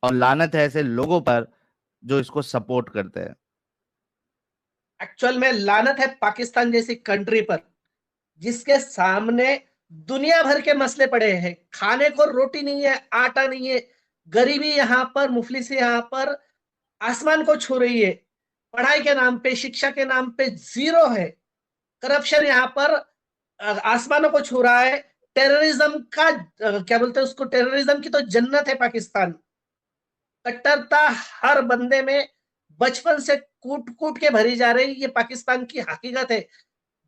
और लानत है ऐसे लोगों पर जो इसको सपोर्ट करते हैं। एक्चुअल में लानत है पाकिस्तान जैसी कंट्री पर, जिसके सामने दुनिया भर के मसले पड़े हैं। खाने को रोटी नहीं है, आटा नहीं है, गरीबी यहाँ पर, मुफलिसी यहाँ पर आसमान को छू रही है। पढ़ाई के नाम पे, शिक्षा के नाम पे जीरो है। करप्शन यहाँ पर आसमानों को छू रहा है। टेररिज्म का क्या बोलते हैं उसको, टेररिज्म की तो जन्नत है पाकिस्तान। कट्टरता हर बंदे में बचपन से कूट कूट के भरी जा रही, ये पाकिस्तान की हकीकत है।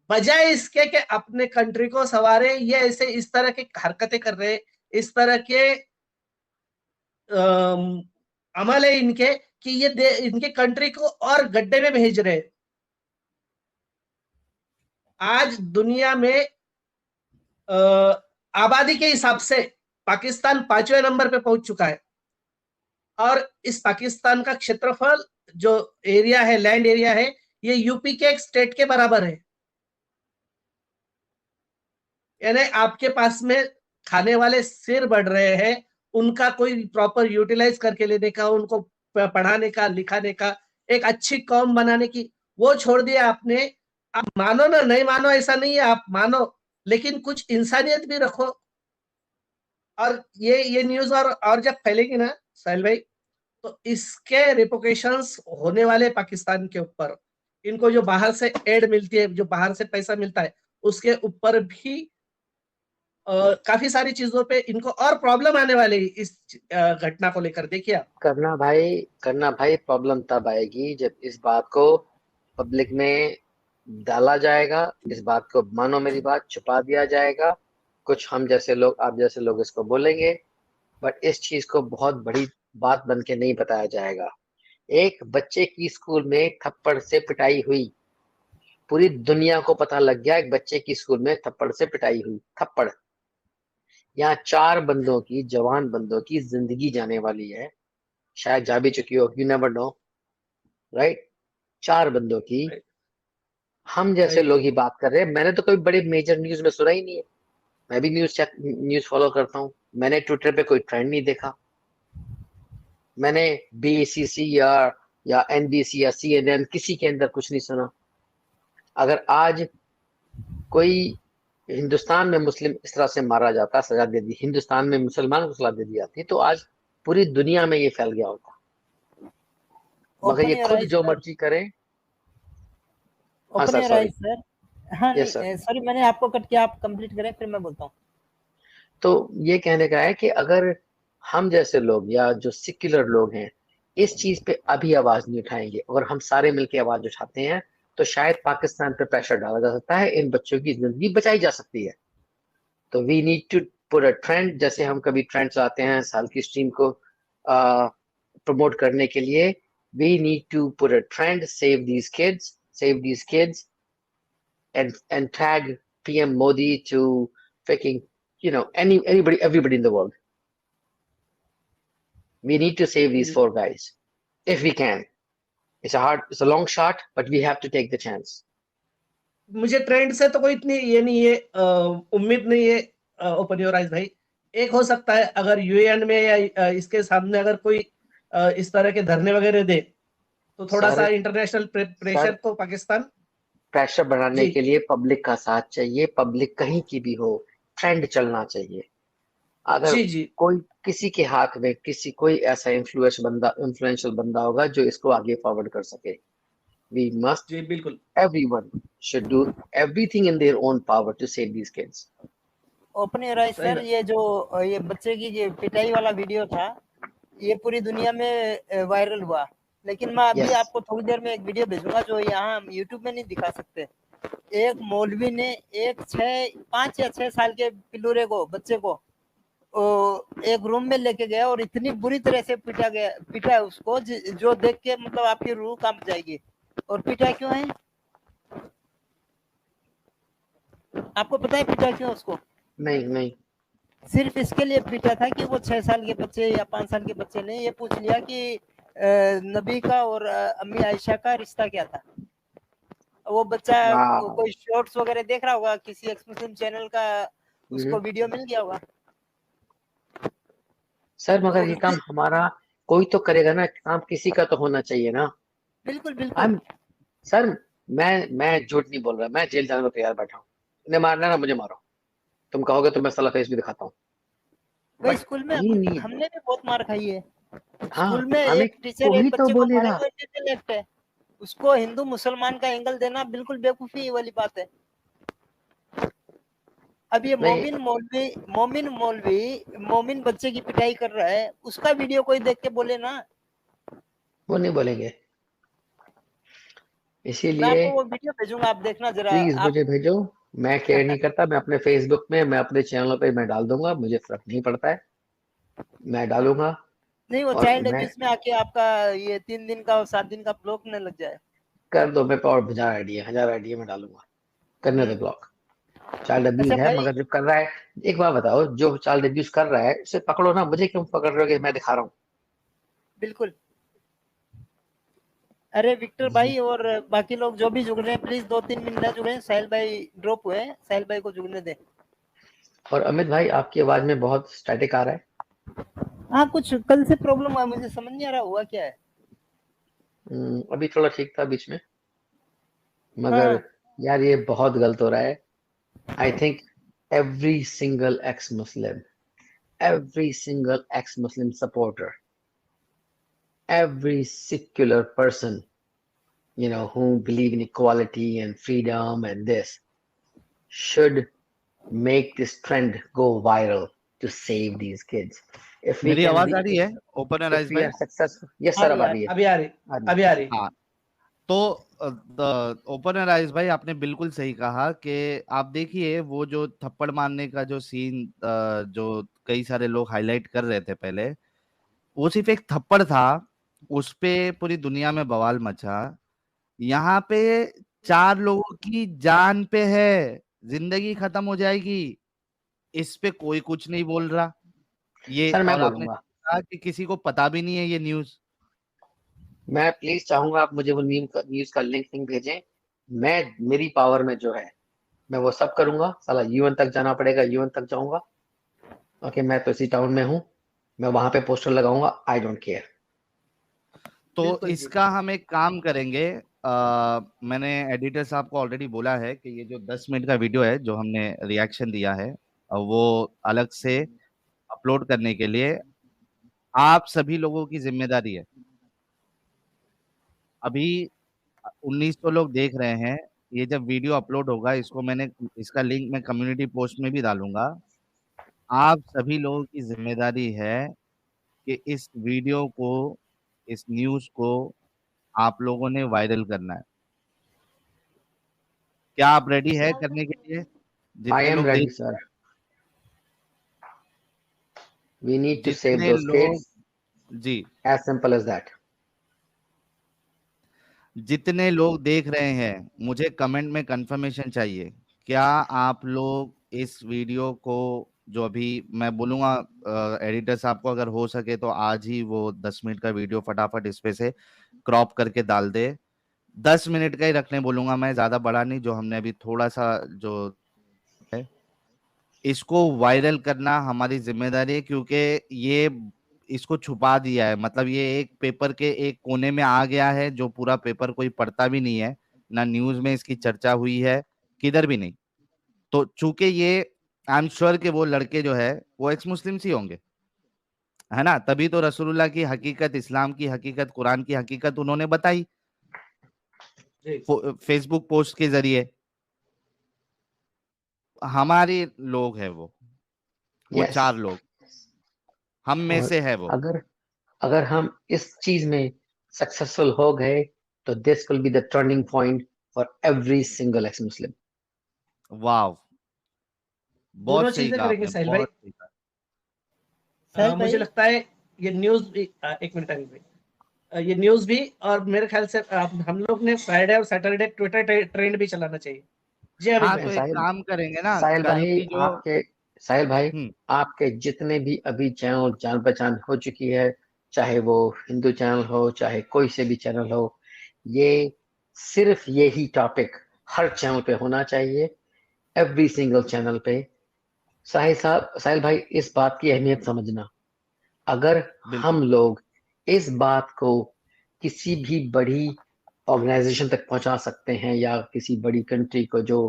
बजाय इसके कि अपने कंट्री को संवारे, ये ऐसे इस तरह की हरकतें कर रहे, इस तरह के अमल है इनके, कि ये इनके कंट्री को और गड्ढे में भेज रहे। आज दुनिया में आबादी के हिसाब से पाकिस्तान 5वें नंबर पे पहुंच चुका है। और इस पाकिस्तान का क्षेत्रफल, जो एरिया है, लैंड एरिया है, ये यूपी के एक स्टेट के बराबर है। यानी आपके पास में खाने वाले सिर बढ़ रहे हैं, उनका कोई प्रॉपर यूटिलाइज करके लेने का, उनको पढ़ाने का, लिखाने का, एक अच्छी कौम बनाने की, वो छोड़ दिया आपने। आप मानो ना, नहीं मानो ऐसा नहीं है, आप मानो, लेकिन कुछ इंसानियत भी रखो। और ये न्यूज और जब फैलेगी ना साहिल भाई, तो इसके रिपोर्टेशंस होने वाले पाकिस्तान के ऊपर। इनको जो बाहर से एड मिलती है, जो बाहर से पैसा मिलता है, उसके ऊपर भी काफी सारी चीजों पे इनको और प्रॉब्लम आने वाली इस घटना को लेकर। देखिए आप। करना भाई प्रॉब्लम तब आएगी जब इस बात को पब्लिक में डाला जाएगा, इस बात को, मानो मेरी बात, छुपा दिया जाएगा। कुछ हम जैसे लोग, आप जैसे लोग इसको बोलेंगे, बट इस चीज को बहुत बड़ी बात बन के नहीं बताया जाएगा। एक बच्चे की स्कूल में थप्पड़ से पिटाई हुई, पूरी दुनिया को पता लग गया एक बच्चे की स्कूल में थप्पड़ से पिटाई हुई। थप्पड़, यहाँ 4 बंदों की, जवान बंदों की जिंदगी जाने वाली है, शायद जा भी चुकी हो, यू नेवर नो, राइट। 4 बंदों की। हम जैसे लोग ही बात कर रहे हैं। मैंने तो कोई बड़े मेजर न्यूज में सुना ही नहीं है। मैं भी न्यूज फॉलो करता हूँ, मैंने ट्विटर पे कोई ट्रेंड नहीं देखा। मैंने बीसीसी या एनबीसी या सीएनएन किसी के अंदर कुछ नहीं सुना। अगर आज कोई हिंदुस्तान में मुस्लिम इस तरह से मारा जाता, सजा दे दी, हिंदुस्तान में मुसलमान को सजा दे दी जाती, तो आज पूरी दुनिया में ये फैल गया होता। मगर ओपन ये योर खुद आइज जो सर, मर्जी करें। हाँ open sir, your sorry. Eyes sir. हाँ यस सर। नहीं सॉरी, मैंने आपको कट किया, आप कंप्लीट करें फिर मैं बोलता हूँ। तो ये कहने का है कि अगर हम जैसे लोग या जो सेक्युलर लोग हैं इस चीज पे अभी आवाज नहीं उठाएंगे, और हम सारे मिलकर आवाज उठाते हैं, तो शायद पाकिस्तान पे प्रेशर डाला जा सकता है, इन बच्चों की जिंदगी बचाई जा सकती है। तो we need to put a trend, जैसे हम कभी ट्रेंड आते हैं साल की स्ट्रीम को प्रमोट करने के लिए। We need to put a trend, save these kids, and tag PM Modi to freaking, everybody in the world. We need to save these 4 guys if we can. It's a long shot, but we have to take the chance. मुझे trend से तो कोई इतनी ये नहीं है, उम्मीद नहीं है ओपन योर आइज भाई। एक हो सकता है अगर यूएन में या इसके सामने अगर कोई इस तरह के धरने वगैरह दे, तो थोड़ा सा सर इंटरनेशनल प्रेशर सर को पाकिस्तान। प्रेशर बढ़ाने जी के लिए पब्लिक का साथ चाहिए, पब्लिक कहीं की भी हो, ट्रेंड चलना चाहिए। अगर जी जी कोई, किसी के हाथ में कोई ऐसा इन्फ्लुएंशियल बंदा होगा जो इसको आगे फॉरवर्ड कर सके, वी मस्ट, जी बिल्कुल। everyone should do everything in their own power to save these kids. Open your eyes सही सर, ये जो ये बच्चे की ये पिटाई वाला वीडियो था, ये पूरी दुनिया में वायरल हुआ। लेकिन मैं अभी Yes. आपको थोड़ी देर में एक वीडियो भेजूंगा जो यहाँ हम यूट्यूब में नहीं दिखा सकते। एक मौलवी ने एक 5 या 6 साल के पिल्लूरे को, बच्चे को एक रूम में लेके गया और इतनी बुरी तरह से पीटा है उसको, जो देख के मतलब आपकी रूह कांप जाएगी। और पीटा क्यों है आपको पता है? पीटा क्यों उसको? नहीं। सिर्फ इसके लिए पीटा था कि वो 6 साल के बच्चे या 5 साल के बच्चे ने ये पूछ लिया कि नबी का और अम्मी आयशा का रिश्ता क्या था। वो बच्चा कोई शॉर्ट्स वगैरह देख रहा होगा किसी एक्स मुस्लिम चैनल का, उसको वीडियो मिल गया होगा। सर मगर ये काम हमारा कोई तो करेगा ना काम, किसी का तो होना चाहिए ना। बिल्कुल आई बिल्कुल। सर, मैं झूठ नहीं बोल रहा, मैं जेल जाने को तैयार बैठा हूँ। इन्हें मारना है ना, मुझे मारो, तुम कहोगे तो मैं साला फेस भी दिखाता हूँ। भाई बट स्कूल में ये नहीं, हमने भी बहुत मार खाई है। हाँ स्कूल में हमें एक टीचर कोई एक तो बच्चे को मारे, बोलेगा। वो इंटेलेक्ट है, उसको हिंदू मुसलमान का एंगल देना बिल्कुल बेवकूफी वाली बात है। अब ये नहीं, मोमिन बच्चे की पिटाई कर रहा है, उसका वीडियो कोई देख के बोले ना। वो नहीं बोलेंगे। मैं इसीलिए आपको वो वीडियो भेजूंगा, आप देखना जरा। प्लीज आप मुझे भेजो। मैं केयर नहीं करता, मैं अपने फेसबुक में, मैं अपने चैनलों पे मैं डाल दूंगा, मुझे फर्क नहीं पड़ता है, मैं डालूंगा। नहीं, वो और चाइल्ड मैं अब्यूज में आके आपका ये 3 दिन का और 7 दिन का ब्लॉक न लग जाए। कर दो, मेरे पास और 1000 आईडी है, मैं डालूंगा, करने दो ब्लॉक। चाइल्ड अच्छा अब्यूज है, भाई, मगर जो कर रहा है, एक बात बताओ, जो चाइल्ड अब्यूज कर रहा है उसे पकड़ो ना, मुझे क्यों पकड़ रहे हो कि मैं दिखा रहा हूँ। बिल्कुल। अरे विक्टर भाई और बाकी लोग जो भी जुड़ रहे हैं, प्लीज 2-3 मिनट जुड़ रहे हैं। साहिल भाई ड्रॉप हुए हैं, साहिल भाई को जुड़ने दें। और अमित भाई, आपकी आवाज में बहुत स्टैटिक आ रहा है। हाँ, कुछ कल से प्रॉब्लम है, मुझे समझ नहीं आ रहा हुआ क्या है। अभी थोड़ा ठीक था बीच में, मगर हाँ यार ये बहुत गलत हो रहा है। I think every single ex-Muslim, every single ex-Muslim supporter, every secular person, who believe in equality and freedom and this, should make this trend go viral to save these kids. If we मेरी can आवाज be, आ रही है open if rise we भाई? are successful, yes आ sir, रही अब है, आ रही है, अभी आ रही, आ रही अभी है। आ रही। हाँ, तो ओपन राइज भाई, आपने बिल्कुल सही कहा कि आप देखिए वो जो थप्पड़ मारने का जो सीन जो कई सारे लोग हाईलाइट कर रहे थे पहले, वो सिर्फ एक थप्पड़ था, उस पे पूरी दुनिया में बवाल मचा। यहाँ पे 4 लोगों की जान पे है, जिंदगी खत्म हो जाएगी, इस पे कोई कुछ नहीं बोल रहा। ये सर मैं और आपने बोलूंगा, कहा कि किसी को पता भी नहीं है ये न्यूज। मैं प्लीज चाहूंगा आप मुझे वो न्यूज का लिंक भेजें। मैं, मेरी पावर में जो है, मैं वो सब करूंगा। साला यूएन तक जाना पड़ेगा, यूएन तक जाऊंगा। ओके, मैं तो इसी टाउन में हूँ, मैं वहां पे पोस्टर लगाऊंगा, आई डोंट केयर। तो बिल्कुल जी। इसका हम एक काम करेंगे। मैंने एडिटर साहब को ऑलरेडी बोला है कि ये जो 10 मिनट का वीडियो है जो हमने रिएक्शन दिया है, वो अलग से अपलोड करने के लिए आप सभी लोगों की जिम्मेदारी है। अभी 1900 लोग देख रहे हैं। ये जब वीडियो अपलोड होगा, इसका लिंक मैं कम्युनिटी पोस्ट में भी डालूंगा। आप सभी लोगों की जिम्मेदारी है कि इस वीडियो को, इस न्यूज को आप लोगों ने वायरल करना है। क्या आप रेडी है करने के लिए? आई जितने एम लोग रेडी देख sir, we need to save जितने दोस लोग किड्स, जी, एज सिंपल एज दैट। जितने लोग देख रहे हैं, मुझे कमेंट में कंफर्मेशन चाहिए। क्या आप लोग इस वीडियो को, जो अभी मैं बोलूंगा, एडिटर साहब को अगर हो सके तो आज ही वो 10 मिनट का वीडियो फटाफट इस पे से क्रॉप करके डाल दे। 10 मिनट का ही रखने बोलूंगा मैं, ज्यादा बड़ा नहीं, जो हमने अभी थोड़ा सा जो है, इसको वायरल करना हमारी जिम्मेदारी है, क्योंकि ये इसको छुपा दिया है। मतलब ये एक पेपर के एक कोने में आ गया है, जो पूरा पेपर कोई पढ़ता भी नहीं है, ना न्यूज में इसकी चर्चा हुई है, किधर भी नहीं। तो चूंकि ये, आई एम श्योर कि वो लड़के जो है वो एक्स मुस्लिम्स ही होंगे, है ना? तभी तो रसूलुल्लाह की हकीकत, इस्लाम की हकीकत, कुरान की हकीकत उन्होंने बताई जी फेसबुक पोस्ट के जरिए। हमारे लोग हैं वो यस। 4 लोग, हम में और से है वो। अगर अगर हम इस चीज में सक्सेसफुल हो गए, तो this will be the turning point for every single x मुस्लिम। वाह, दोनों बहुत सही चीजें कहा करेंगे आपने, साहिल भाई। बहुत सही कहा। साहिल मुझे भाई, लगता है ये न्यूज भी, एक मिनट अनिल भाई, ये न्यूज भी, और मेरे ख्याल से हम लोग ने फ्राइडे और सैटरडे ट्विटर ट्रेंड भी चलाना चाहिए। जी अमित हाँ, भाई। तो एक साहिल काम करेंगे ना, साहिल कल भाई की जो, आपके साहिल भाई हम्म, आपके जितने भी अभी चैनल जान पहचान हो चुकी है, चाहे वो हिंदू चैनल हो, चाहे कोई से भी चैनल हो, ये सिर्फ यही टॉपिक हर चैनल पे होना चाहिए, एवरी सिंगल चैनल पे। साहिल भाई, इस बात की अहमियत समझना, अगर हम बिल्कुल। लोग इस बात को किसी भी बड़ी ऑर्गेनाइजेशन तक पहुंचा सकते हैं या किसी बड़ी कंट्री को जो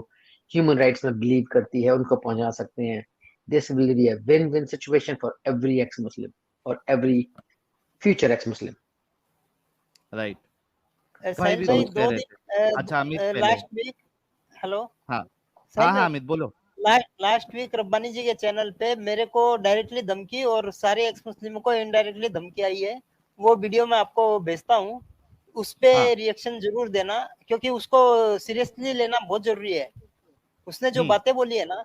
ह्यूमन राइट्स में बिलीव करती है उनको पहुंचा सकते हैं। This will be a win win situation for every ex Muslim और every future ex Muslim. Right, भाई साहिल भी भाई कुछ कह 2 रहे थे। अच्छा अमित दिन पहले। लास्ट वीक, हेलो हाँ साहिल हाँ भाई, अमित बोलो। लास्ट वीक रब्बानी जी के चैनल पे मेरे को डायरेक्टली धमकी और सारे एक्स मुस्लिमों को इनडायरेक्टली धमकी आई है। वो वीडियो मैं आपको भेजता हूँ, उस पे हाँ। रिएक्शन जरूर देना, क्योंकि उसको सीरियसली लेना बहुत जरूरी है। उसने जो बातें बोली है ना,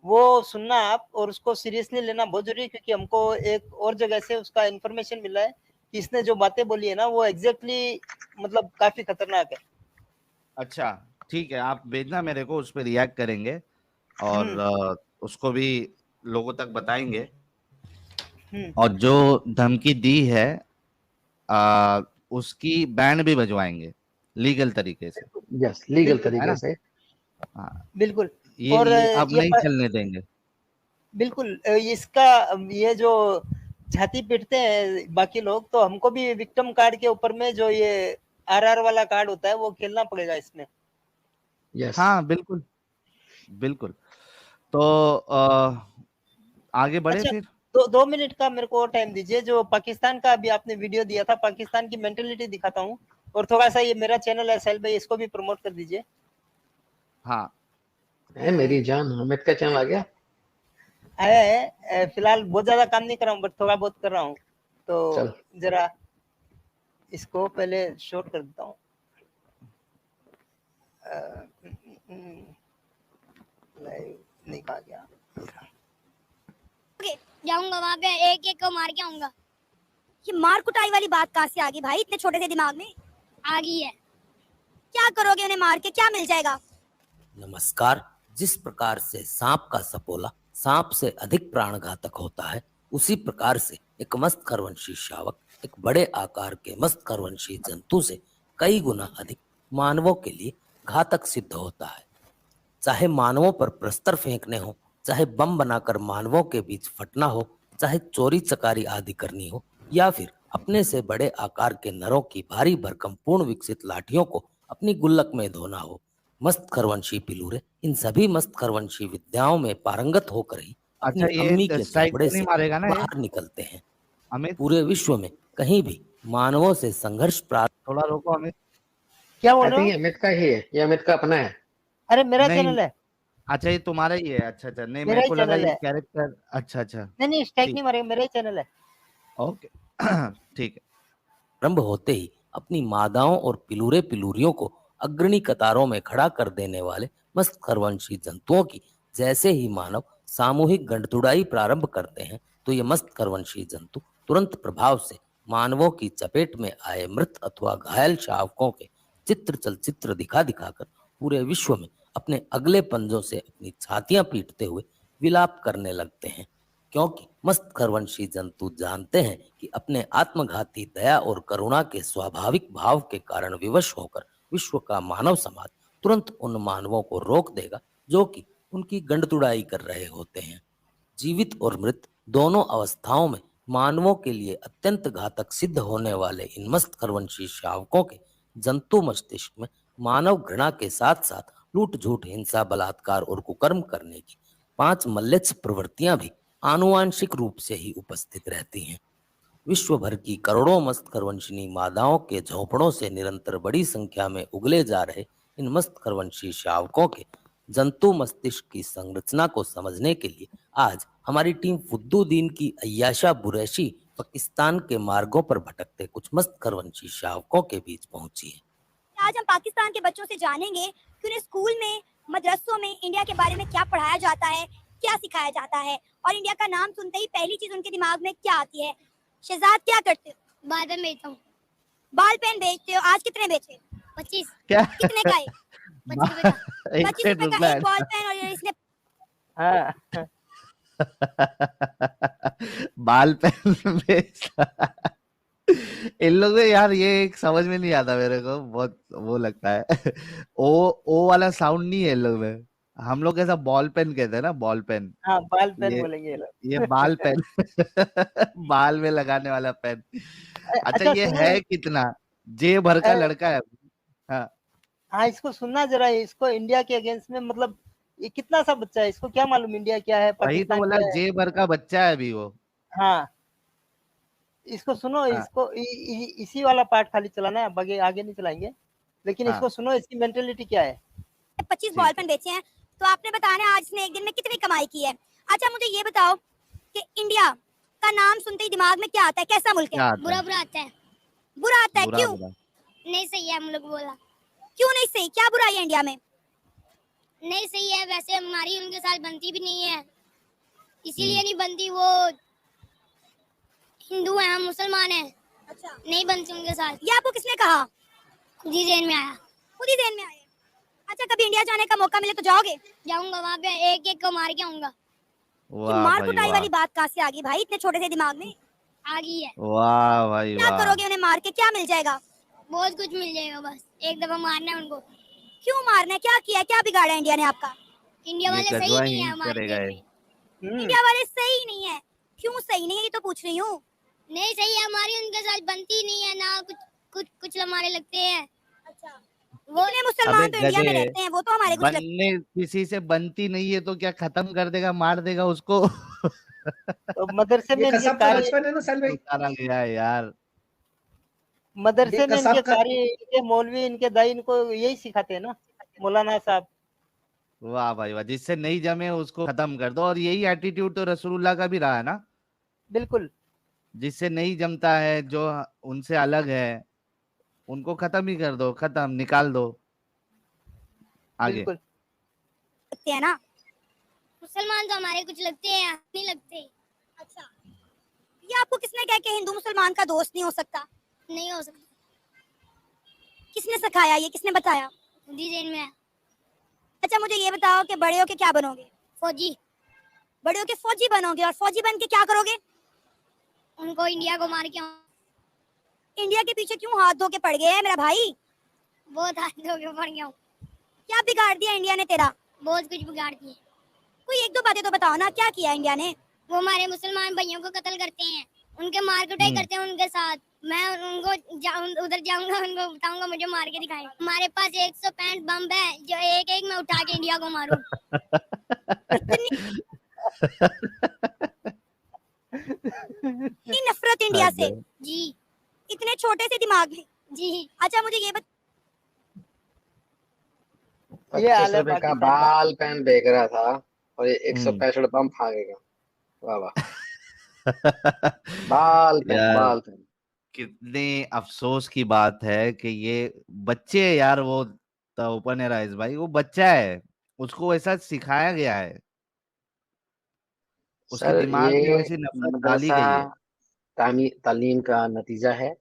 वो सुनना आप, और उसको सीरियसली लेना बहुत जरूरी है, क्योंकि हमको एक और जगह से उसका इंफॉर्मेशन मिला है कि इसने जो बातें बोली है ना, वो एग्जैक्टली मतलब काफी खतरनाक है। अच्छा ठीक है, आप भेजना मेरे को, उस पर रिएक्ट करेंगे और उसको भी लोगों तक बताएंगे। और जो धमकी दी है उसकी बैंड भी बजवाएंगे लीगल तरीके से। यस, लीगल बिल्कुल, है तरीके ना? से। हाँ, बिल्कुल। ये और ये अब ये नहीं चलने देंगे। बिल्कुल इसका ये जो छाती पीटते हैं बाकी लोग, तो हमको भी विक्टिम कार्ड के ऊपर में जो ये आरआर वाला कार्ड होता है वो खेलना पड़ेगा इसमें। यस। हाँ बिल्कुल बिल्कुल। तो आगे बढ़े अच्छा, फिर। 2 मिनट का मेरे को और टाइम दीजिए। जो पाकिस्तान का अभी आपने वीडियो दिया था, पाकिस्तान की मेंटेलिटी दिखाता हूँ, और थोड़ा सा ये मेरा चैनल है साहिल भाई, इसको भी प्रमोट कर दीजिए। हाँ मेरी जान, हामिद का चैनल आ गया। आया है, फिलहाल बहुत ज्यादा काम नहीं कर रहा हूँ, बट थोड़ा बहुत कर रहा हूँ, तो चल जरा इसको पहले शॉर्ट कर देता हूँ। लाइव नहीं कहा गया। जाऊंगा वहां पे, एक एक को मार के आऊंगा। ये मार कुटाई वाली बात कहाँ से आ गई भाई, इतने छोटे से दिमाग में आ गई है? क्या करोगे उन्हें मार के, क्या मिल जाएगा? नमस्कार। जिस प्रकार से सांप का सपोला सांप से अधिक प्राणघातक होता है, उसी प्रकार से एक मस्त खरवंशी शावक एक बड़े आकार के मस्त खरवंशी जंतु से कई गुना अधिक मानवों के लिए घातक सिद्ध होता है। चाहे मानवों पर प्रस्तर फेंकने हो, चाहे बम बनाकर मानवों के बीच फटना हो, चाहे चोरी चकारी आदि करनी हो, या फिर अपने से बड़े आकार के नरों की भारी भरकम पूर्ण विकसित लाठियों को अपनी गुल्लक में धोना हो, मस्त खरवंशी पिलूरे इन सभी मस्त खरवंशी विद्याओं में पारंगत होकर ही अच्छा, अपनी अम्मी ये के स्ट्राइक चौबड़े तो नहीं से मारेगा ना ये बाहर निकलते हैं। अमित? पूरे विश्व में कहीं भी मानवों से संघर्ष प्राप्त। थोड़ा रोको अमित। क्या बोल आई रहे थिंक हो? अमित का ही है, ये अमित का अपना है। अरे मेरा नहीं, चैनल है, अच्छा ये तुम्हारा ही है। अच्छा अच्छा, नहीं मेरा मेरे ही को लगा चैनल ये है। कैरेक्टर। अच्छा अच्छा नहीं स्ट्राइक ठीक, नहीं मारेगा, मेरा ही चैनल है। ओके ठीक है। आरंभ होते ही अपनी मादाओं और पिलूरे पिलूरियों को अग्रणी कतारों में खड़ा कर देने वाले मस्त खरवंशी जंतुओं की जैसे ही मानव सामूहिक गंडतुड़ाई प्रारंभ करते हैं, तो ये मस्त खरवंशी जंतु तुरंत प्रभाव से मानवों की चपेट में आए मृत अथवा घायल शावकों के चित्र चलचित्र दिखा दिखाकर पूरे विश्व में अपने अगले पंजों से अपनी छातियां पीटते हुए विलाप करने लगते हैं। क्योंकि मस्त खरवंशी जंतु जानते हैं कि अपने आत्मघाती दया और करुणा के स्वाभाविक भाव के कारण विवश होकर विश्व का मानव समाज तुरंत उन मानवों को रोक देगा जो कि उनकी गंडतुड़ाई कर रहे होते हैं। जीवित और मृत दोनों अवस्थाओं में मानवों के लिए अत्यंत घातक सिद्ध होने वाले इन मस्त खरवंशी शावकों के जंतु मस्तिष्क में मानव घृणा के साथ साथ लूट झूठ हिंसा बलात्कार और कुकर्म करने की 5 मल्लिच्छ प्रवृत्तियां भी आनुवांशिक रूप से ही उपस्थित रहती हैं। विश्व भर की करोड़ों मस्त खरवंशिनी मादाओं के झोंपड़ों से निरंतर बड़ी संख्या में उगले जा रहे इन मस्त खरवंशी शावकों के जंतु मस्तिष्क की संरचना को समझने के लिए आज हमारी टीम फुद्दुद्दीन की अय्याशा बुरैशी पाकिस्तान के मार्गों पर भटकते कुछ मस्त खरवंशी शावकों के बीच पहुंची है। आज हम पाकिस्तान के बच्चों से जानेंगे कि उन्हें स्कूल में, मदरसों में इंडिया के बारे में क्या पढ़ाया जाता है, क्या सिखाया जाता है, और इंडिया का नाम सुनते ही पहली चीज उनके दिमाग में क्या आती है। शहजाद, क्या करते हो? बाल पेन बेचता हूँ। बाल पेन बेचते हो? आज कितने बेचे? 25। क्या? कितने का है? 25 रुपए का। 25 रुपए का एक बॉल पेन, और इसने बाल पेन बेचता। इन लोगों को यार ये एक समझ में नहीं आता मेरे को, बहुत वो लगता है। ओ वाला साउंड नहीं है इन लोग में। हम लोग ऐसा बॉल पेन कहते हैं ना, बॉल पेन। हाँ, बाल पेन ये बोलेंगे ये लोग। ये बाल पेन बाल में लगाने वाला पेन। अच्छा, अच्छा ये सुनो, है कितना? जे भर का लड़का है। हाँ, हाँ इसको सुनना जरा, इसको इंडिया के अगेंस्ट में, मतलब ये कितना सा बच्चा है, इसको क्या मालूम इंडिया क्या है, वही तो पाकिस्तान बोला, क्या है। जे भर का बच्चा है अभी वो। हाँ, इसको सुनो, हाँ इसको इसी वाला पार्ट खाली चलाना है, आगे आगे नहीं चलाएंगे, लेकिन हाँ इसको सुनो, इसकी मेंटेलिटी क्या है। 25 बॉल ठीक है। पेन बेचे हैं, तो आपने बताना है आज इसने एक दिन में कितनी कमाई की है। अच्छा मुझे ये बताओ कि इंडिया का नाम सुनते ही दिमाग में क्या आता है, कैसा मुल्क क्या है? आता है? बुरा आता है। बुरा आता है, बुरा क्यों? बुरा। नहीं सही है, हम लोग बोला। क्यों नहीं सही, क्या बुराई है इंडिया में? नहीं सही है, वैसे हमारी उनके साथ बनती भी नहीं है, इसीलिए नहीं बनती। वो हिंदू है, हम मुसलमान हैं। अच्छा, नहीं बनती उनके साथ। ये आपको किसने कहा? खुद ही ज़हन में आया। खुद ही ज़हन में आया। अच्छा, कभी इंडिया जाने का मौका मिले तो जाओगे? जाऊंगा, वहाँ पे एक एक को मार के आऊंगा। ये वाह मार भाई कुटाई वाह। वाली बात कहाँ से आ गई भाई, इतने छोटे से दिमाग में? आ गई है। वाह भाई क्या वाह। करोगे उन्हें मार के, क्या मिल जाएगा? बहुत कुछ मिल जाएगा, बस एक दफा मारना है उनको। क्यों मारना है, क्या किया है, क्या बिगाड़ा है इंडिया ने आपका? इंडिया ये वाले सही गजवा नहीं है यही हमारे करेगा देश ये। में। इंडिया वाले सही नहीं है। क्यों सही नहीं है, ये तो पूछ रही हूँ। नहीं सही है, हमारी उनके साथ बनती नहीं है ना, कुछ हमारे लगते हैं। अच्छा, वो अबे मुसलमान तो इंडिया में गधे, रहते हैं, वो तो हमारे कुछ लगते बनने किसी से बनती नहीं है तो क्या खत्म कर देगा, मार देगा उसको? तो मदरसे ये में इनके कसब का कार्य, बचपन है ना साल भाई, उतारा गया है यार। ये मदरसे में इनके कसब का। कार्य, इनके मौलवी, इनके दाई इनको यही सिखाते हैं ना, मौलाना साहब। वाह भाई वाह, जिससे नहीं जमे उसको खत्म कर दो। और यही एटीट्यूड तो रसूलुल्लाह का भी रहा है ना। बिल्कुल जिससे नहीं जमता है, जो उनसे अलग है, उनको खत्म ही कर दो, खत्म, निकाल दो आगे। बिल्कुल। हैं ना। मुसलमान तो हमारे कुछ लगते हैं, नहीं लगते। अच्छा, ये आपको किसने कहा कि हिंदू मुसलमान का दोस्त नहीं हो सकता? नहीं हो सकता। किसने सिखाया, ये किसने बताया? खुद ही ज़हन में है। अच्छा मुझे ये बताओ कि बड़े होके क्या बनोगे? फौजी। बड़े होके फौजी बनोगे, और फौजी बन के क्या करोगे? उनको इंडिया को मार के इंडिया के पीछे क्यों हाथ धो के पड़ गया है मेरा भाई? बहुत हाथ धो के पड़ गया हूँ। क्या बिगाड़ दिया इंडिया ने तेरा? बहुत कुछ बिगाड़ दिया। कोई एक दो बातें तो बताओ ना, क्या किया इंडिया ने? वो हमारे मुसलमान भाइयों को कत्ल करते हैं, उनके मार कुटाई करते हैं उनके साथ। मैं उनको उधर जाऊंगा, उनको बताऊंगा मुझे मार के दिखाएं। हमारे पास 165 बम है, जो एक एक में उठा के इंडिया को मारूं। इतनी नफरत इंडिया से जी, इतने छोटे से दिमाग में जी। अच्छा मुझे ये ये 25 हाल है रुपए का पाकिस्तान का। बाल पेन बेच रहा था और ये 165 बम भागेगा। वाह वाह। बाल पेन, यार बाल पेन। कितने अफसोस की बात है कि ये बच्चे यार, वो ओपन एयर आइज भाई, वो बच्चा है, उसको ऐसा सिखाया गया है, उसके सर दिमाग में ये वैसी नफरत डाली मदरसा गई है। तालीम का नतीजा है,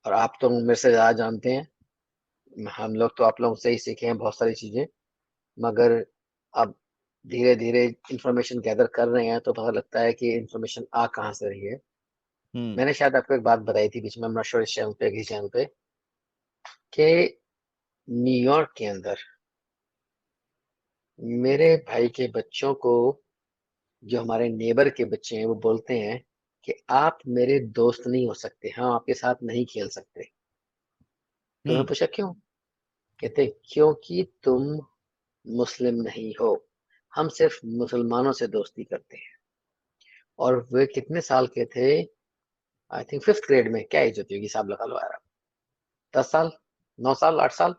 और आप तो मेरे से ज्यादा जानते हैं। हम लोग तो आप लोगों से ही सीखे हैं बहुत सारी चीजें, मगर अब धीरे धीरे इंफॉर्मेशन गैदर कर रहे हैं तो पता लगता है कि इंफॉर्मेशन आ कहाँ से रही है। हम्म। मैंने शायद आपको एक बात बताई थी बीच में, I'm not sure इस चैनल पे, किसी चैनल पे, कि न्यूयॉर्क के अंदर मेरे भाई के बच्चों को, जो हमारे नेबर के बच्चे हैं, वो बोलते हैं कि आप मेरे दोस्त नहीं हो सकते, हम आपके साथ नहीं खेल सकते। तो मैं हम्म। पूछा क्यों? कहते क्योंकि तुम मुस्लिम नहीं हो, हम सिर्फ मुसलमानों से दोस्ती करते हैं। और वे कितने साल के थे? आई थिंक 5th ग्रेड में। क्या एज होती होगी, हिसाब लगा लो यार। 10 साल, 9 साल, 8 साल।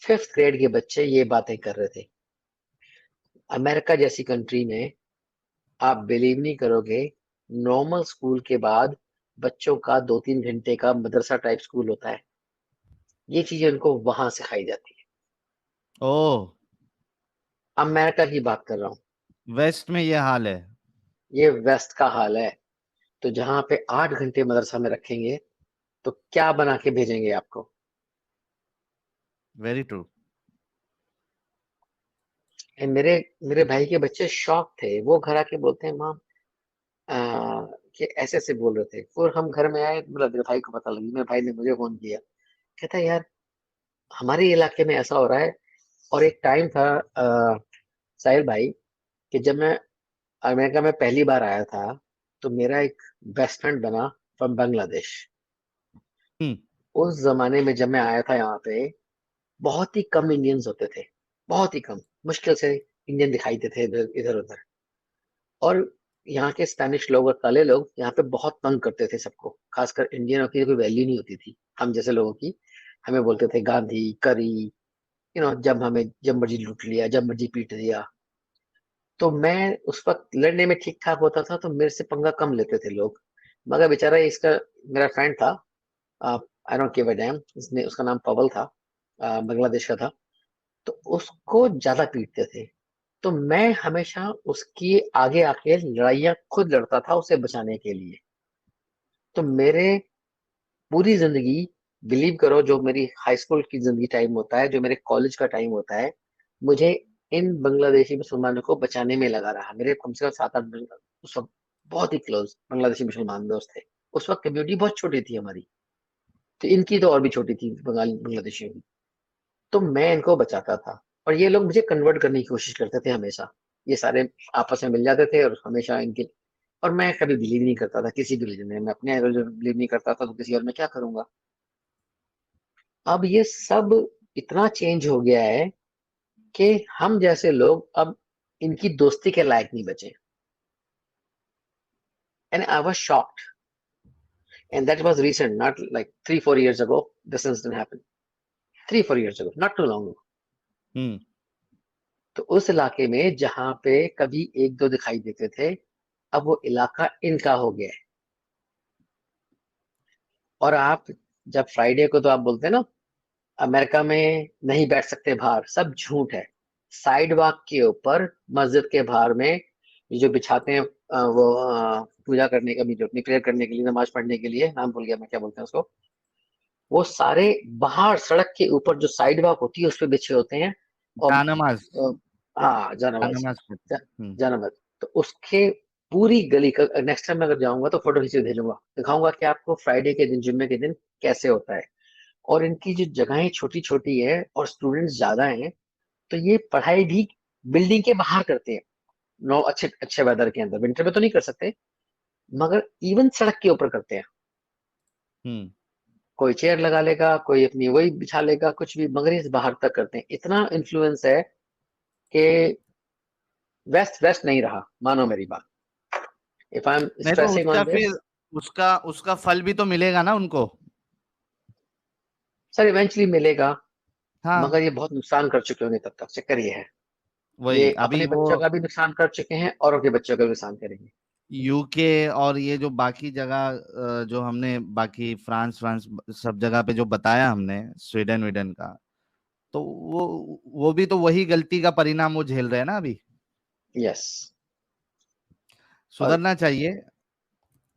5th ग्रेड के बच्चे ये बातें कर रहे थे। अमेरिका जैसी कंट्री में आप बिलीव नहीं करोगे, नॉर्मल स्कूल के बाद बच्चों का 2-3 घंटे का मदरसा टाइप स्कूल होता है। ये चीजें उनको वहां सिखाई जाती है। ओह, अमेरिका की बात कर रहा हूँ। वेस्ट में ये हाल है। ये वेस्ट का हाल है। तो जहां पे 8 घंटे मदरसा में रखेंगे तो क्या बना के भेजेंगे आपको? Very true. मेरे मेरे भाई के बच्चे शॉक थे। वो घर आके बोलते हैं, माँ कि ऐसे ऐसे बोल रहे थे। फिर हम घर में आए, मतलब मेरे भाई को पता लगी, मेरे भाई ने मुझे फोन किया, कहता है यार हमारे इलाके में ऐसा हो रहा है, और एक टाइम था साहिल भाई कि जब मैं अमेरिका में पहली बार आया था तो मेरा एक बेस्ट फ्रेंड बना फ्रॉम बांग्लादेश। हम्म। उस जमाने में जब मैं आया था यहाँ पे बहुत ही कम इंडियंस होते थे, बहुत ही कम, मुश्किल से इंडियन दिखाई देते थे इधर उधर। और यहाँ के स्पेनिश लोग और काले लोग यहाँ पे बहुत तंग करते थे सबको, खासकर इंडियनों की कोई वैल्यू नहीं होती थी हम जैसे लोगों की। हमें बोलते थे गांधी करी, जब मर्जी लूट लिया, जब मर्जी पीट दिया। तो मैं उस वक्त लड़ने में ठीक ठाक होता था तो मेरे से पंगा कम लेते थे लोग। मगर बेचारा इसका, मेरा फ्रेंड था, I don't give a dam, इसने, उसका नाम पवल था, बांग्लादेश का था। तो उसको ज्यादा पीटते थे। तो मैं हमेशा उसकी आगे आके लड़ाइयां खुद लड़ता था उसे बचाने के लिए। तो मेरे पूरी जिंदगी, बिलीव करो, जो मेरी हाई स्कूल की जिंदगी टाइम होता है, जो मेरे कॉलेज का टाइम होता है, मुझे इन बांग्लादेशी मुसलमानों को बचाने में लगा रहा। मेरे कम से कम 7-8 उस वक्त बहुत ही क्लोज बांग्लादेशी मुसलमान दोस्त थे। उस वक्त कम्युनिटी बहुत छोटी थी हमारी, तो इनकी तो और भी छोटी थी, बांग्लादेशियों की। तो मैं इनको बचाता था और ये लोग मुझे कन्वर्ट करने की कोशिश करते थे हमेशा। ये सारे आपस में मिल जाते थे और हमेशा इनके, और मैं कभी बिलीव नहीं करता था किसी भी रिलीजन में। मैं अपने बिलीव नहीं करता था तो किसी और में क्या करूंगा। अब ये सब इतना चेंज हो गया है कि हम जैसे लोग अब इनकी दोस्ती के लायक नहीं बचे। And I was shocked, and that was recent, not like 3-4 years ago this incident happened, 3-4 years ago, not too long ago। हम्म। तो उस इलाके में जहां पे कभी एक दो दिखाई देते थे, अब वो इलाका इनका हो गया है। और आप जब फ्राइडे को, तो आप बोलते हैं ना अमेरिका में नहीं बैठ सकते बाहर, सब झूठ है। साइड वॉक के ऊपर मस्जिद के बाहर में ये जो बिछाते हैं, पूजा करने का भी, जो प्रेयर करने के लिए, नमाज पढ़ने के लिए, नाम भूल गया मैं क्या बोलते हैं उसको, वो सारे बाहर सड़क के ऊपर जो साइड वॉक होती है उस पे बिछे होते हैं। और जानमाज। हाँ, जानमाज, जानमाज पढ़ते हैं। जानमाज। तो उसके पूरी गली का नेक्स्ट टाइम अगर जाऊंगा तो फोटो खींच के भेजूंगा, दिखाऊंगा कि आपको फ्राइडे के दिन, जुम्मे के दिन कैसे होता है। और इनकी जो जगहें छोटी छोटी है और स्टूडेंट्स ज्यादा हैं, तो ये पढ़ाई भी बिल्डिंग के बाहर करते हैं। नो, अच्छे अच्छे वेदर के अंदर, विंटर में तो नहीं कर सकते, मगर इवन सड़क के ऊपर करते हैं। हम्म। कोई चेयर लगा लेगा, कोई अपनी वही बिछा लेगा, कुछ भी, मगर इस बाहर तक करते हैं। इतना इन्फ्लुएंस है कि वेस्ट वेस्ट नहीं रहा, मानो मेरी बात। इफ आई एम नहीं तो स्ट्रेसिंग उसका ऑन फिर दिस, उसका उसका फल भी तो मिलेगा ना उनको। सर इवेंचुअली मिलेगा, हाँ, मगर ये बहुत नुकसान कर चुके होंगे तब तक। चक्कर ये है, ये वही अभी अपने वो बच्चों का भी नुकसान कर चुके हैं, औरों के बच्चों का भी नुकसान करेंगे। यूके और ये जो बाकी जगह जो हमने बाकी फ्रांस फ्रांस सब जगह पे जो बताया हमने, स्वीडन वीडन का, तो वो भी तो वही गलती का परिणाम वो झेल रहे हैं ना अभी। यस। और सुधरना चाहिए।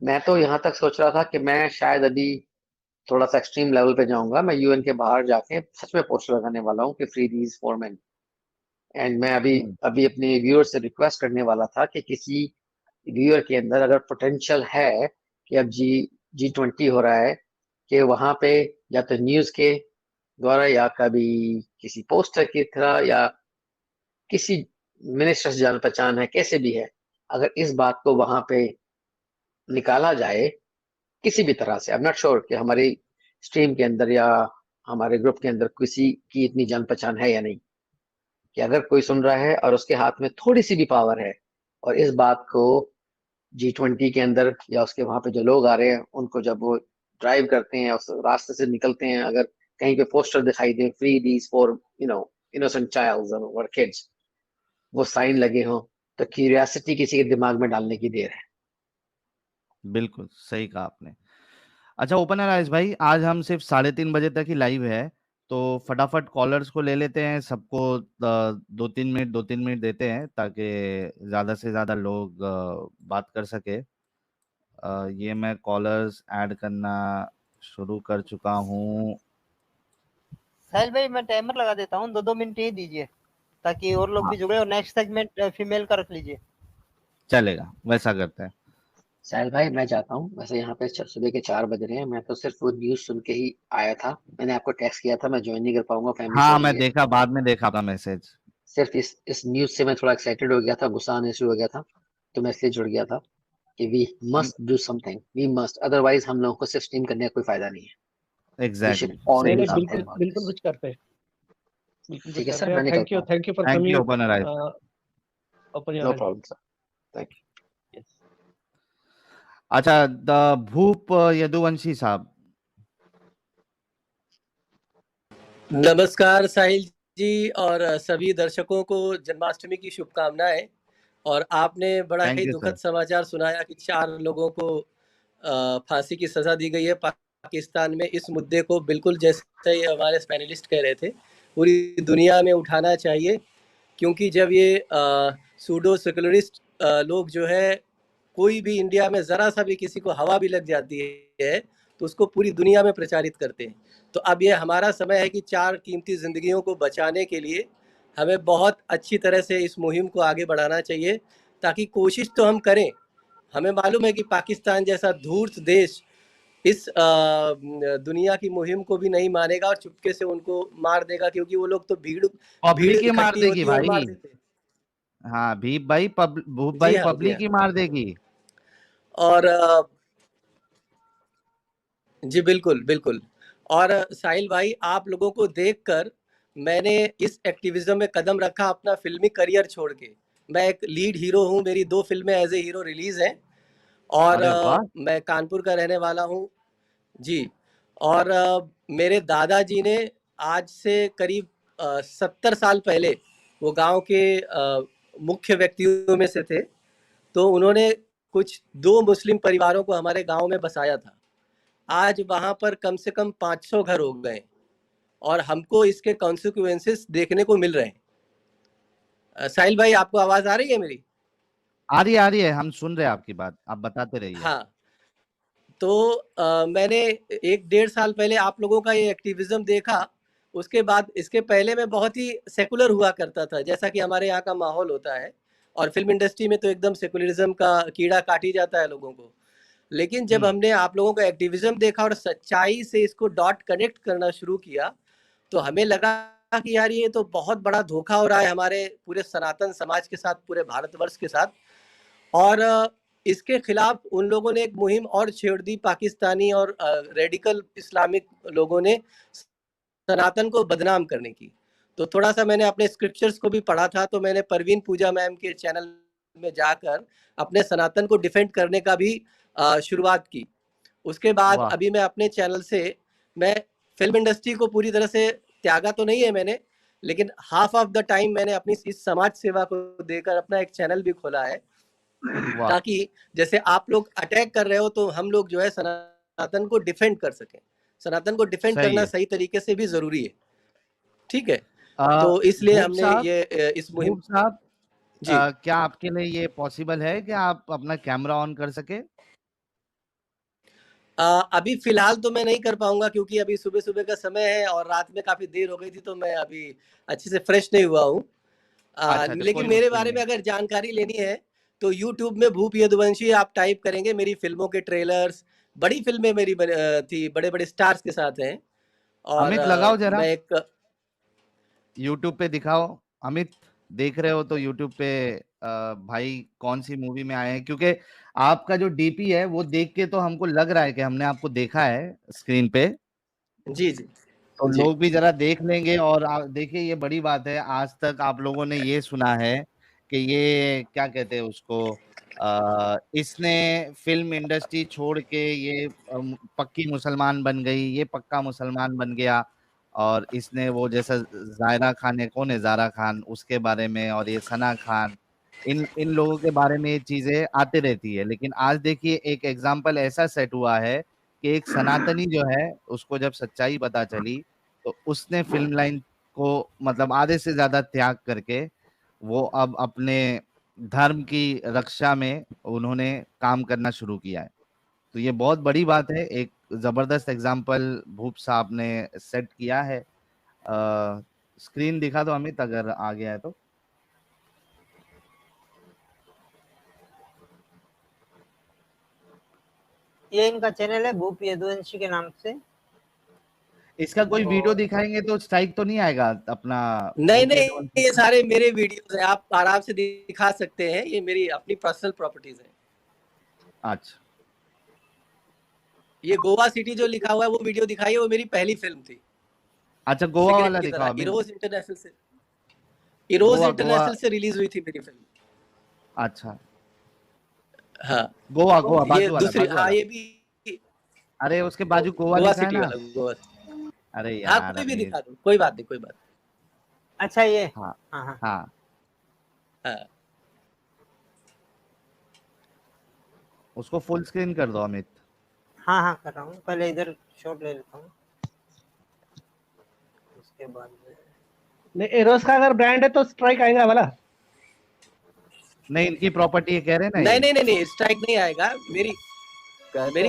मैं तो यहाँ तक सोच रहा था कि मैं शायद अभी थोड़ा सा एक्सट्रीम लेवल पे जाऊंगा, मैं यूएन के बाहर जाके सच में पोस्टर लगाने वाला हूँ कि free these for main. And मैं अभी हम्म। अभी अपने व्यूअर से रिक्वेस्ट करने वाला था कि किसी व्यूअर के अंदर अगर पोटेंशियल है कि अब G20 हो रहा है, कि वहां पे या तो न्यूज के द्वारा या कभी किसी पोस्टर की तरह या किसी मिनिस्टर से जान पहचान है, कैसे भी है, अगर इस बात को वहां पे निकाला जाए किसी भी तरह से, आई एम नॉट श्योर कि हमारी स्ट्रीम के अंदर या हमारे ग्रुप के अंदर किसी की इतनी जान पहचान है या नहीं, कि अगर कोई सुन रहा है और उसके हाथ में थोड़ी सी भी पावर है और इस बात को G20 के अंदर या उसके वहां पे जो लोग आ रहे हैं उनको, जब वो ड्राइव करते हैं उस रास्ते से निकलते हैं, अगर कहीं पे पोस्टर दिखाई दे, free these for innocent childs और किड्स, वो साइन लगे हों, तो क्यूरियोसिटी किसी के दिमाग में डालने की देर है। बिल्कुल सही कहा आपने। अच्छा ओपनर आइस भाई, आज हम सिर्फ 3:30 बजे तक ही लाइव है, तो फटाफट कॉलर्स को ले लेते हैं सबको। 2-3 मिनट देते हैं ताकि ज्यादा से ज्यादा लोग बात कर सके। ये मैं कॉलर्स ऐड करना शुरू कर चुका हूँ। साहिल भाई मैं टाइमर लगा देता हूँ, 2-2 मिनट ही दीजिए ताकि और लोग हाँ, भी जुड़े। और नेक्स्ट सेगमेंट फीमेल का रख लीजिए। चलेगा, वैसा करते हैं। साहिल भाई मैं जाता हूँ, वैसे यहाँ पे सुबह के 4 बज रहे हैं, मैं तो सिर्फ वो न्यूज सुन के ही आया था। मैंने आपको टेक्स्ट किया था, मैं ज्वाइन नहीं कर पाऊंगा, फैमिली हाँ कॉल मैं है। देखा, बाद में देखा था मैसेज। सिर्फ इस न्यूज से मैं थोड़ा एक्साइटेड हो गया था, गुस्सा आने शुरू हो गया था, तो मैं इसलिए जुड़ गया था कि we must do something, we must, otherwise हम लोगों को सिर्फ स्ट्रीम करने का कोई फायदा नहीं है। वी शुड एग्जैक्टली, ऑल नहीं सही डू नहीं, कहा समथिंग आपने। बिल्कुल अबाउट बिल्कुल दिस। कुछ करते हैं, बिल्कुल कुछ ठीक है सर, करते हैं। मैं निकलता हूँ। Thank you for thank you coming open arrive. Open your no eyes. Problem sir, thank you. Yes. अच्छा, द भूप यदुवंशी साहब। नमस्कार साहिल जी और सभी दर्शकों को जन्माष्टमी की शुभकामनाएं। और आपने बड़ा थैंक ही यू दुखद सर। समाचार सुनाया कि 4 लोगों को फांसी की सजा दी गई है पाकिस्तान में। इस मुद्दे को बिल्कुल जैसे ही हमारे पैनलिस्ट कह रहे थे, पूरी दुनिया में उठाना चाहिए, क्योंकि जब ये सूडो सेकुलरिस्ट लोग जो है, कोई भी इंडिया में ज़रा सा भी किसी को हवा भी लग जाती है तो उसको पूरी दुनिया में प्रचारित करते हैं। तो अब ये हमारा समय है कि 4 कीमती ज़िंदगियों को बचाने के लिए हमें बहुत अच्छी तरह से इस मुहिम को आगे बढ़ाना चाहिए, ताकि कोशिश तो हम करें। हमें मालूम है कि पाकिस्तान जैसा धूर्त देश इस दुनिया की मुहिम को भी नहीं मानेगा और चुपके से उनको मार देगा, क्योंकि वो लोग तो भीड़ पब्लिक ही मार इकट्ठी देगी होती है और भाई। मार देते हैं। हाँ भीप भाई, भूप जी भाई हाँ, जी पब्लिक हाँ। ही मार देगी। और जी बिल्कुल, बिल्कुल। और साहिल भाई, आप लोगों को देखकर मैंने इस एक्टिविज़्म में कदम रखा अपना फ़िल्मी करियर छोड़ के। मैं एक लीड हीरो हूँ, मेरी 2 फ़िल्में एज़ ए हीरो रिलीज़ हैं और अरे वाह। मैं कानपुर का रहने वाला हूँ। जी। और मेरे दादाजी ने आज से करीब 70 साल पहले, वो गाँव के मुख्य व्यक्तियों में से थे, तो उन्होंने कुछ 2 मुस्लिम परिवारों को हमारे गाँव में बसाया था। आज वहाँ पर कम से कम 500 घर हो गए और हमको इसके कॉन्सिक्वेंसेस देखने को मिल रहे हैं। साहिल भाई, आपको आवाज़ आ रही है मेरी? आ रही है, हम सुन रहे हैं आपकी बात, आप बताते रहिए। हाँ। तो मैंने 1 डेढ़ साल पहले आप लोगों का ये एक्टिविज़्म देखा, उसके बाद इसके पहले मैं बहुत ही सेकुलर हुआ करता था, जैसा कि हमारे यहाँ का माहौल होता है, और फ़िल्म इंडस्ट्री में तो एकदम सेकुलरिज़्म का कीड़ा काट ही जाता है लोगों को। लेकिन जब हमने आप लोगों का एक्टिविज़्म देखा और सच्चाई से इसको डॉट कनेक्ट करना शुरू किया, तो हमें लगा कि यार ये तो बहुत बड़ा धोखा हो रहा है हमारे पूरे सनातन समाज के साथ, पूरे भारतवर्ष के साथ। और इसके खिलाफ उन लोगों ने एक मुहिम और छेड़ दी, पाकिस्तानी और रेडिकल इस्लामिक लोगों ने, सनातन को बदनाम करने की। तो थोड़ा-सा मैंने अपने स्क्रिप्चर्स को भी पढ़ा था, तो मैंने परवीन पूजा मैम के चैनल में जाकर अपने सनातन को डिफेंड करने का भी शुरुआत की। उसके बाद वाह। अभी मैं अपने चैनल से, मैं फ़िल्म इंडस्ट्री को पूरी तरह से त्यागा तो नहीं है मैंने, लेकिन हाफ ऑफ द टाइम मैंने अपनी इस समाज सेवा को देकर अपना एक चैनल भी खोला है, वाह। ताकि जैसे आप लोग अटैक कर रहे हो तो हम लोग जो है सनातन को डिफेंड कर सकें। सनातन को डिफेंड सही करना है। सही तरीके से भी ज़रूरी है। ठीक है? अ, तो इसलिए भूप हमने साहब, ये इस मुहिम। भूप साहब, जी। क्या आपके लिए ये पॉसिबल है कि आप अपना कैमरा ऑन कर सके? अभी फ़िलहाल तो मैं नहीं कर पाऊँगा, क्योंकि अभी सुबह-सुबह का समय है और रात में काफ़ी देर हो गई थी, तो मैं अभी अच्छे से फ्रेश नहीं हुआ हूँ। अच्छा अच्छा, लेकिन कोई मेरे मुश्किल बारे में नहीं। अगर जानकारी लेनी है, तो यूट्यूब में भूप यदुवंशी आप टाइप करेंगे, मेरी फ़िल्मों के ट्रेलर्स, बड़ी फ़िल्में मेरी थी, बड़े-बड़े स्टार्स के साथ हैं। और अमित लगाओ जरा, मैं एक यूट्यूब पे दिखाओ। अमित, देख रहे हो तो यूट्यूब पे भाई कौन सी मूवी में आए हैं, क्योंकि आपका जो डीपी है वो देख के तो हमको लग रहा है कि हमने आपको देखा है स्क्रीन पे। जी, जी। तो जी। लोग भी जरा देख लेंगे। और देखिए, ये बड़ी बात है, आज तक आप लोगों ने ये सुना है कि ये क्या कहते हैं उसको, इसने फिल्म इंडस्ट्री छोड़ के ये पक्की मुसलमान बन गई, ये पक्का मुसलमान बन गया। और इसने वो जैसा जायरा खान है, कौन है जारा खान, उसके बारे में, और ये सना खान, इन इन लोगों के बारे में ये चीजें आती रहती है। लेकिन आज देखिए, एक एग्जाम्पल ऐसा सेट हुआ है कि एक सनातनी जो है, उसको जब सच्चाई पता चली, तो उसने फिल्म लाइन को मतलब आधे से ज्यादा त्याग करके वो अब अपने धर्म की रक्षा में उन्होंने काम करना शुरू किया है। तो ये बहुत बड़ी बात है, एक जबरदस्त एग्जाम्पल भूप साहब ने सेट किया है। स्क्रीन दिखा दो अमित, अगर आ गया है तो। ये इनका चैनल है भूप यदुवंशी के नाम से। इसका कोई तो- वीडियो दिखाएंगे तो स्ट्राइक तो नहीं आएगा अपना? नहीं नहीं, ये सारे मेरे वीडियोस हैं, आप आराम से दिखा सकते हैं, ये मेरी अपनी पर्सनल प्रॉपर्टीज है। अच्छा, ये गोवा सिटी जो लिखा हुआ है वो वीडियो दिखाई, वो मेरी पहली फिल्म थी। अच्छा, गोवा सिगरेट वाला की दिखाओ। तरह इरोज इंटरनेशनल से, इरोज गोवा- इंटरनेशनल से रिलीज हुई थी मेरी फिल्म। अच्छा, हाँ गोवा गोवा ये बाजू वाला, दूसरी, बाजू हाँ वाला। ये भी अरे उसके बाजू गोवा गोवा लिखा है सिटी ना। वाला, गोवा। अरे हाँ यार कोई भी अभी- दिखा दो, कोई बात नहीं, कोई बात अच्छा ये हाँ हाँ हाँ हाँ, हाँ। उसको फुल स्क्रीन कर दो अमित। हाँ हाँ कर रहा हूँ, पहले इधर शॉट ले लेता हूँ, उसके बाद नहीं, एरोस का अगर ब्रांड है तो स्ट्राइक आएगा वाला। नहीं, इनकी प्रॉपर्टी है कह रहे हैं ना नहीं ये। नहीं नहीं नहीं, स्ट्राइक नहीं आएगा, मेरी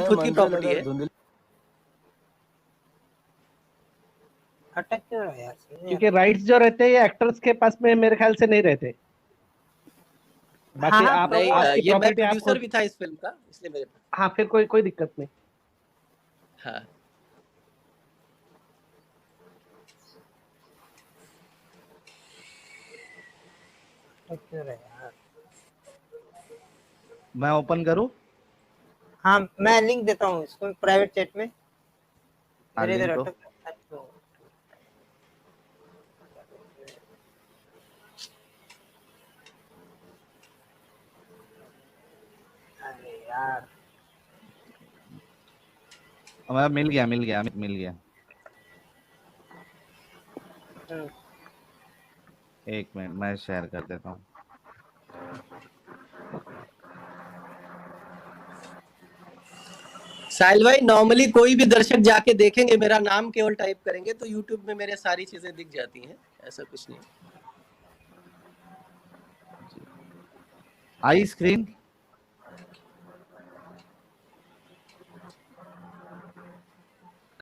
खुद की प्रॉपर्टी है। अटक क्यों रहा है यार? क्योंकि राइट्स जो रहते हैं ये एक्टर्स के पास में मेरे ख्याल से नहीं रहते। बाकी हाँ, आप नहीं, आपकी ये मैं प्रॉपर्टी आप प्रोड्यूसर खुद। भी था इस फिल्म का, इसलिए मेरे पास। हाँ फिर कोई दिक्कत नहीं। हाँ अटक क्यों रहा है यार? मैं ओपन करूँ? हाँ मैं लिंक देता हूँ इसको प्राइवेट चैट में। मेरे इधर लिंक दो। अटक तो अरे यार हमारा मिल गया अमित, मिल गया। एक मिनट मैं शेयर कर देता हूँ। साहिल भाई, नॉर्मली कोई भी दर्शक जाके देखेंगे, मेरा नाम केवल टाइप करेंगे तो यूट्यूब में मेरे सारी चीजें दिख जाती हैं, ऐसा कुछ नहीं। आई स्क्रीन?